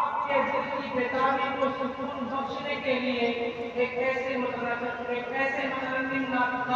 आपके दिल की बेताबी को सुकून बख्शने के लिए एक ऐसे मनोरंजन नाटक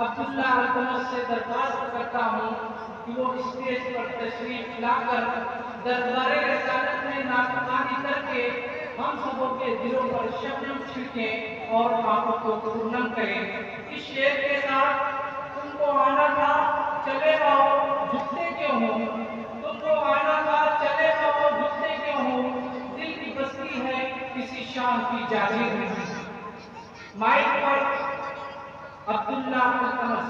अब्दुल्ला अल्तमस से दरख्वास्त करता हूँ कि वो स्टेज पर तशरीफ लाकर दरबारे रसालत में नाटकानी करके हम सबों के दिलों पर शबनम छिड़के और आंखों को पूर्णम करें। इस शेर के साथ तुमको आना था चले आओ झुकते क्यों हो, तुमको आना था चले आओ झुकते क्यों हो, दिल की बस्ती है किसी शाम की जागीर में। माइक पर अब्दुल्ला अल्तमस।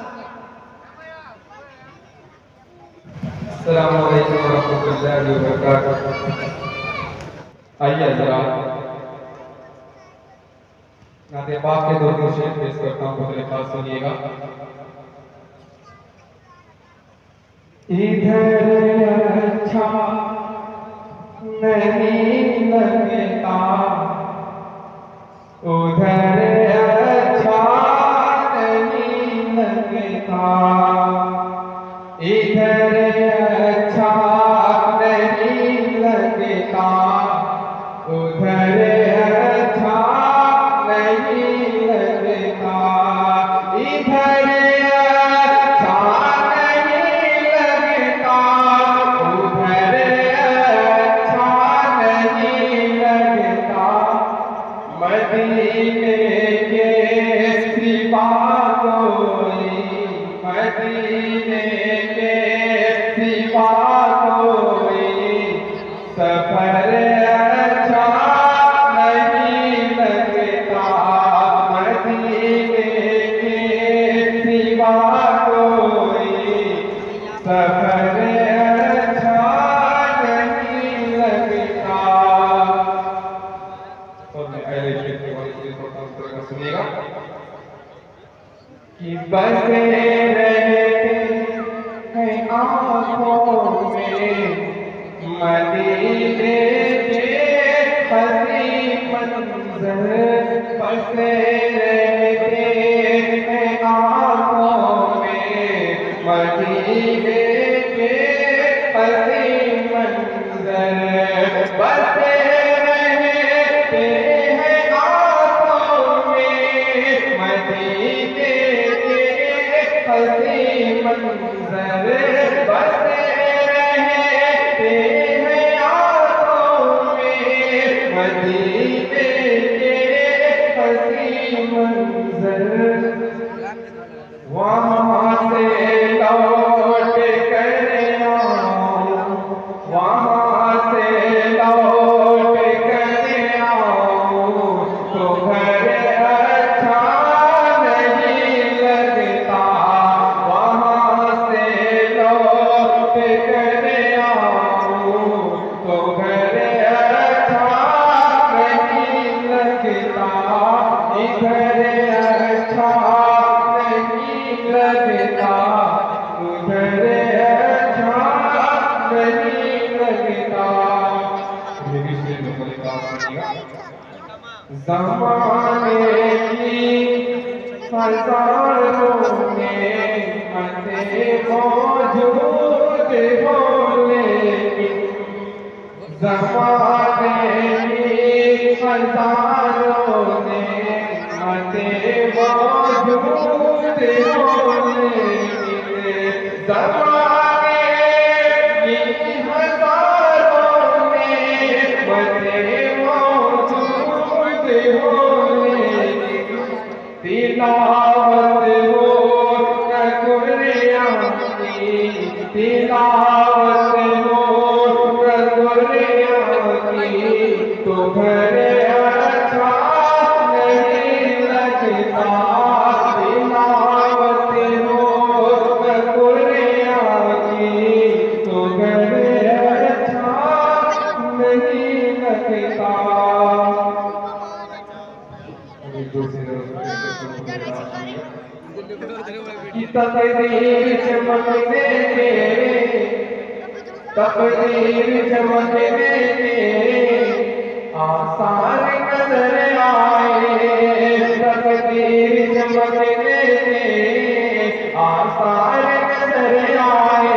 अस्सलामु अलैकुम वरहमतुल्लाहि वबरकातुहू। आइए हज़रात, नाते पाक के दो शेर पेश करता हूँ, बहुत खास सुनिएगा। इधर अच्छा नहीं लगता, उधर अच्छा नहीं लगता, इधर अच्छा नहीं लगता, उधर अच्छा नहीं लगता, इधर अच्छा नहीं लगता, उधर अच्छा नहीं लगता, मदीने के सिवा कोई, मदीने के सिवा कोई सफर अच्छा नहीं लगता, मदीने के सिवा कोई सफर अच्छा नहीं लगता। और मैं अगले शेर के बारे में थोड़ा सा सुनिएगा कि बसे रहते हैं आँखों में मदीने के हसी मंज़र, बसे रहते हैं आँखों में मदीने के हसी मंज़र, बसे रहते हैं आँखों में मदीने के हसी मंज़र, बसे रहते हैं आँखों में मदीने के हसी मंज़र, वहाँ से लौट कर आऊं, वहाँ से लौट कर आऊं तो घर अच्छा नहीं लगता, वहाँ से लौट कर आऊं तो घर अच्छा नहीं लगता, इधर अच्छा नहीं लगता, उधर अच्छा नहीं लगता। ये भी शेर में बड़ी बात सुनिएगा। ज़माने की हज़ारों में मते मौजूद हो लेकिन, ज़माने की हज़ारों में मते मौजूद हो लेकिन, ज़माने की हज़ारों में मते मौजूद हो लेकिन, तिलावत हो न कुरान की, तिलावत हो न कुरान की तो घर अच्छा नहीं लगता, तिलावत हो न कुरान की तो घर अच्छा नहीं लगता। तकदीर चमकने तेरे, तकदीर चमकने तेरे, आसार नजर आए तकदीर चमकने के, आसार नजर आए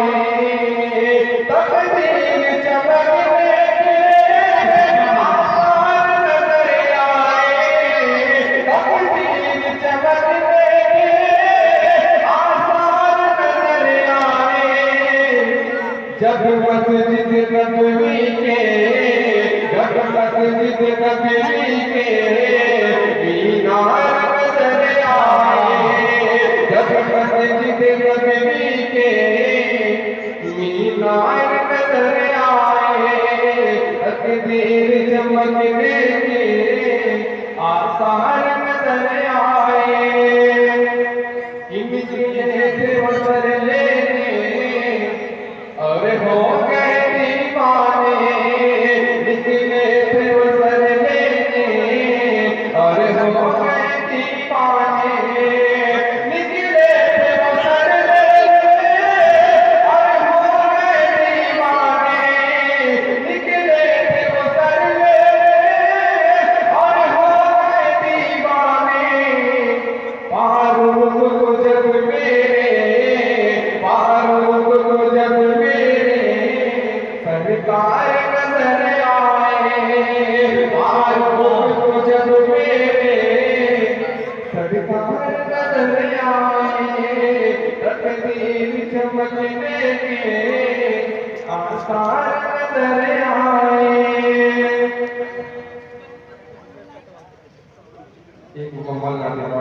तकदीर चमकने के, आसार नजर आए तकदीर चमकने के, आसार नजर आए जब मस्जिद नबवी के, जब मस्जिद नबवी के मीनार नजर आए, जब मस्जिद नबवी के मीनार नजर आए तकदीर चमकने के, आसार नजर आए इनके थे वसर लेने और हो गए दीवाने, निकले थे वसर लेने और हो गए दीवाने, निकले थे वसर लेने और हो गए दीवाने, निकले थे वसर लेने और हो गए दीवाने। फारूक को जब मेरे, फारूक को जब मेरे सरकार नजर आए, फारूक को जब मेरे सरकार नजर आए तकदीर चमकने के, आसार नजर आए। एक मुकम्मल गाने का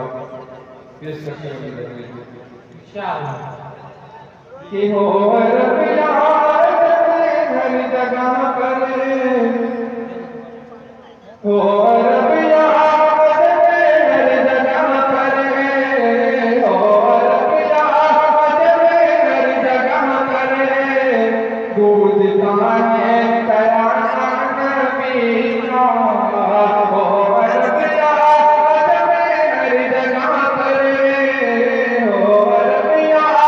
पेश करते इंशाअल्लाह। कि हो रब यार हर जगह पर, हो रब यार हर जगह पर, हो रब यार हर जगह पर, दूध पाने तराना नबी का, हो रब यार हर जगह पर, हो रब यार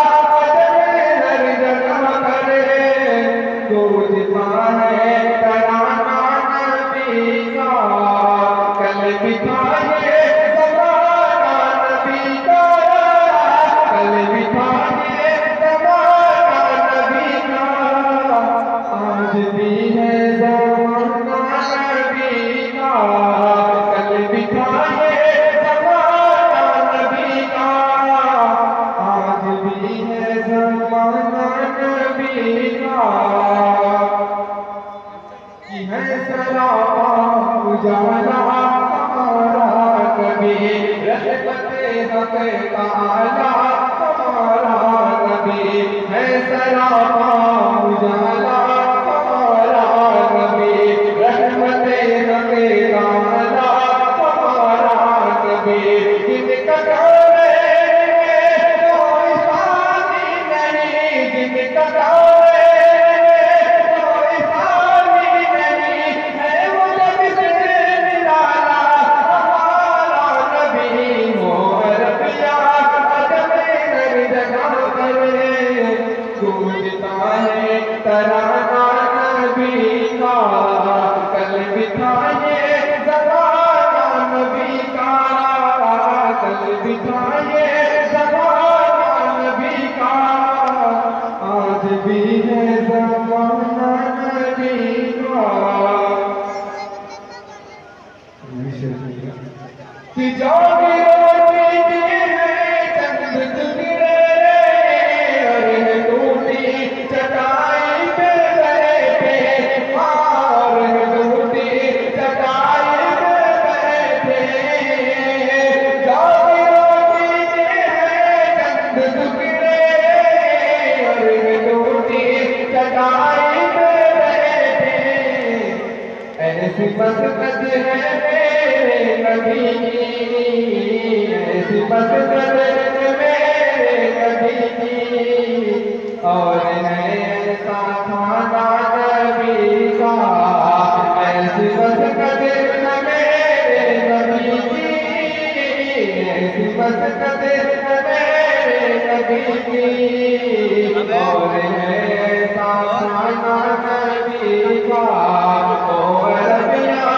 हर जगह पर, दूध पाने तराना नबी का, कल बिठाए ज़माना नबी का, कल बिठाए ज़माना नबी का, आज भी है ज़माना नबी का, कल बिठाए ज़माना नबी का, आज भी है ज़माना नबी का। कि है सरापा उजाला हमारा नबी, रहमते हक ताला हमारा नबी, है सरापा उजाला हमारा नबी, रहमते हक ताला हमारा नबी। जिनका गावे कोई साथी नहीं, जिनका गावे कोई साथी नहीं, है वो जब से निराला हमारा नबी। हो रबिया अदब हर जगह पर, गूंजता है तराना नबी का, कल बिठाए ज़माना नबी का, कल बिठाए ज़माना नबी का, आज भी है ज़माना नबी का। कि जागी रोटी की है चंद दुनिया, और टूटी चटाई पे बैठे, और टूटी चटाई पे बैठे, जागी रोटी की है चंद दुनिया, और टूटी चटाई पे बैठे, ऐसी मस्कत है मेरे नबी की, ऐसी मस्कत है मेरे नबी की, और है ऐसा खाना नबी का, ऐसी मस्कत है मेरे नबी की, ऐसी मस्कत है मेरे नबी की, और है ऐसा खाना नबी का। ओ रबिया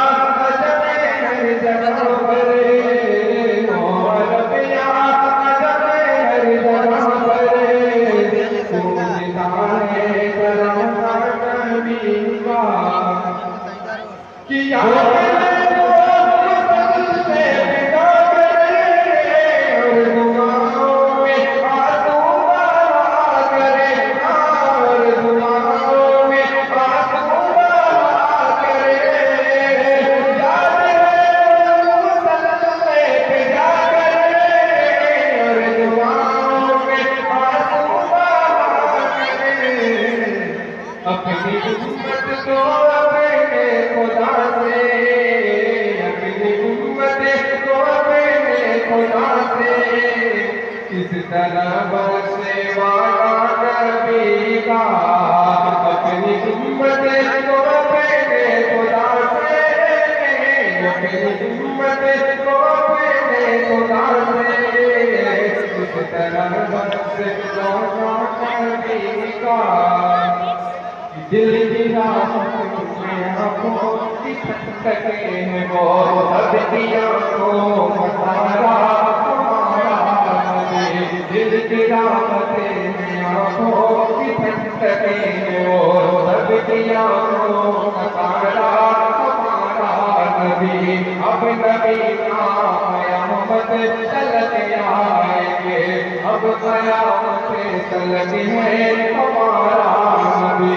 किस तरह बरसे वाला नबी का अपनी उम्मत को अपने खुदा से, अपनी उम्मत को अपने खुदा से, किस तरह बरसे वाला नबी का दिल की राहत में आंखों की सके हैं वो सब दिया को मतारा दिल की राहत में आंखों की सके हैं वो सब दिया को मतारा हमारा नबी अब नबी का कयामत चल के आएंगे, अब कयामत चल के है हमारा नबी।